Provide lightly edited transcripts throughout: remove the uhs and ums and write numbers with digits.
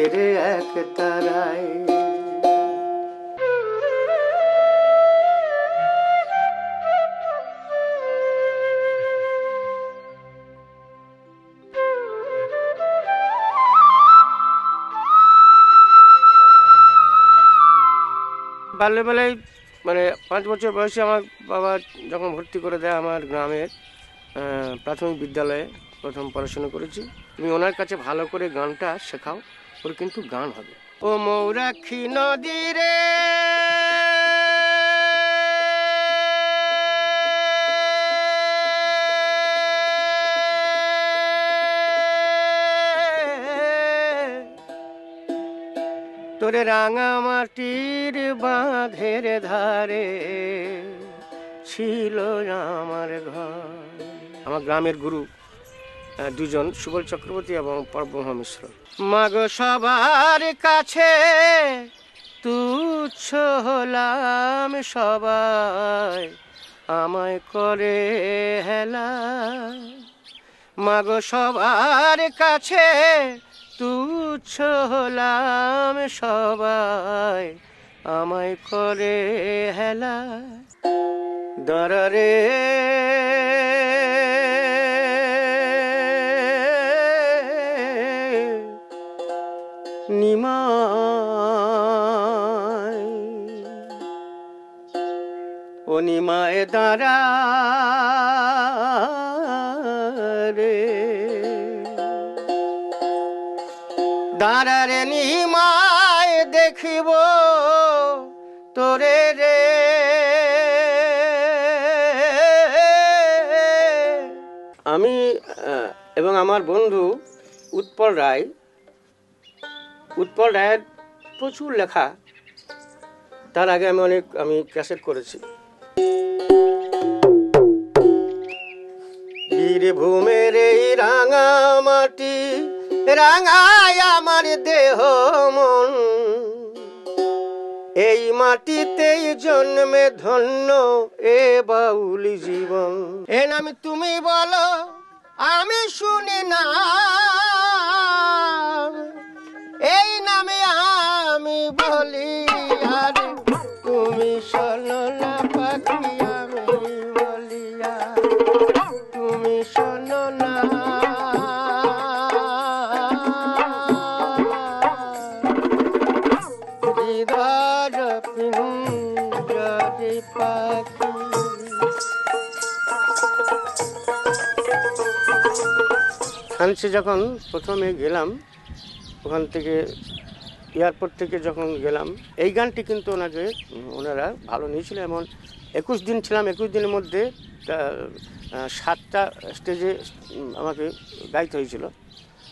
চাঁদের এক তারায়। বাল্যবেলায় মানে 5 বছর বয়সে আমার বাবা যখন ভর্তি করে দেয় আমার গ্রামের প্রাথমিক বিদ্যালয়ে প্রথম পড়াশোনা করেছি। তুমি ওনার কাছে ভালো করে গানটা শেখাও, ওর কিন্তু গান হবে। ও মৌরাক্ষী নদী রে তোরে রাঙা মাটির বাঁধের ধারে ছিল আমার ঘর। আমার গ্রামের গুরু দুজন, সুবল চক্রবর্তী এবং পরব্রহ্ম মিশ্র। মাগো সবার কাছে তুচ্ছ হলাম, সবাই আমায় করে হেলা। মাগো সবার কাছে তুচ্ছ হলাম, সবাই আমায় করে হেলা। দরারে নিমায়, ও নিমায় দাঁড়া রে, দাঁড়া রে নিমায় দেখিব তোরে রে। আমি এবং আমার বন্ধু উৎপল রায়ের প্রচুর লেখা, তার আগে আমি ক্যাসেট করেছি। বীরভূমের এই রাঙা মাটি রাঙায় আমার দেহ মন, এই মাটিতেই জন্মে ধন্য এ বাউলি জীবন। এ নাম তুমি বলো আমি শুনি না, এই নামে আমি বলি আর তুমি শোনো না পাখি, আমি বলি আর তুমি শোনো না। ফ্রান্সে যখন প্রথমে গেলাম, ওখান থেকে এয়ারপোর্ট থেকে যখন গেলাম, এই গানটি কিন্তু ওনারা ভালো নিয়েছিল। এমন 21 দিন ছিলাম, 21 দিনের মধ্যে 7টা স্টেজে আমাকে গাইতে হয়েছিল।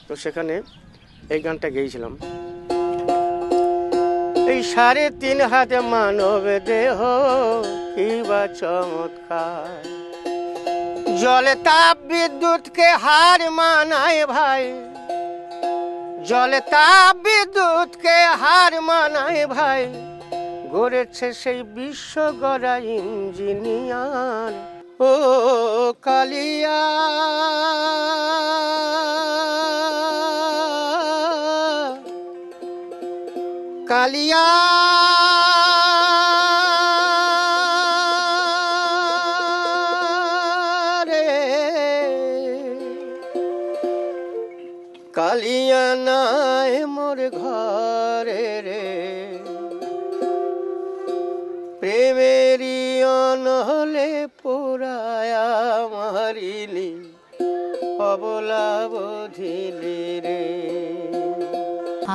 তো সেখানে এই গানটা গেয়েছিলাম। এই 3.5 হাত মানব দেহ কি বা চমৎকার, জলে তাপ বিদ্যুৎকে হার মানায় ভাই, জলে তাপ বিদ্যুৎকে হার মানায় ভাই, গড়েছে সেই বিশ্ব গড়া ইঞ্জিনিয়ার। ও কালিয়া কালিয়া কালিয়া নাই মোর ঘরে রে, প্রেমেরই অনলে পোড়ায়া মারিলি অবলা বধিলি রে।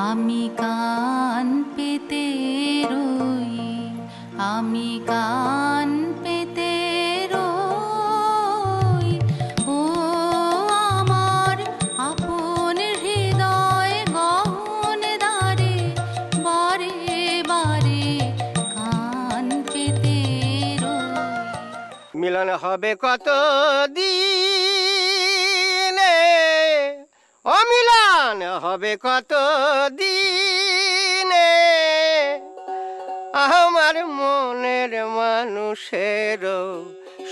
আমি কান পেতে রই, আমি কান পেতে রই, ও আমার আপন হৃদয় গহন দ্বারে বারে বারে কান পেতে রই। মিলন হবে কত দিনে, অমিলন হবে কত দিনে, আমার মনের মানুষের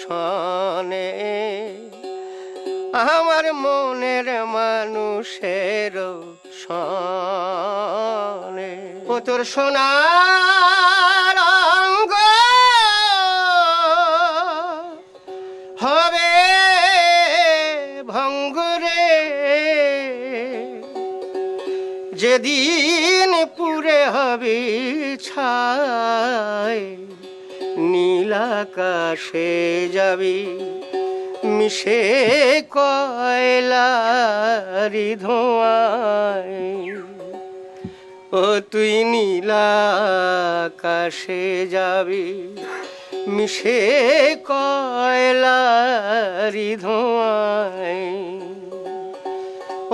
সনে, আমার মনের মানুষের সনে। তোর সোনার অঙ্গ হবে ভঙ্গুরে, যেদিন পুরে হবে ছাই নীল আকাশে যাবি মিশে কয়লারি ধোঁয়ায়। ও তুই নীল আকাশে যাবি মিশে কয়লারি ধোঁয়ায়।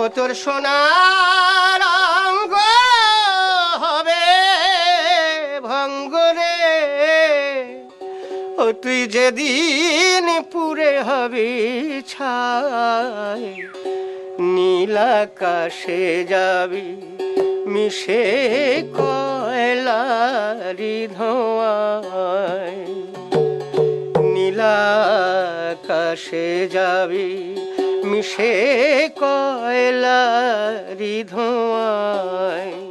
ও তোর সোনার অঙ্গ হবে ভঙ্গুরে, ও তুই যেদিন পুরে হবি ছাই নীল আকাশে যাবি মিশে কয়লারি ধোঁয়ায়। নীল আকাশে যাবি মিশে কয়লারি ধোঁয়ায়।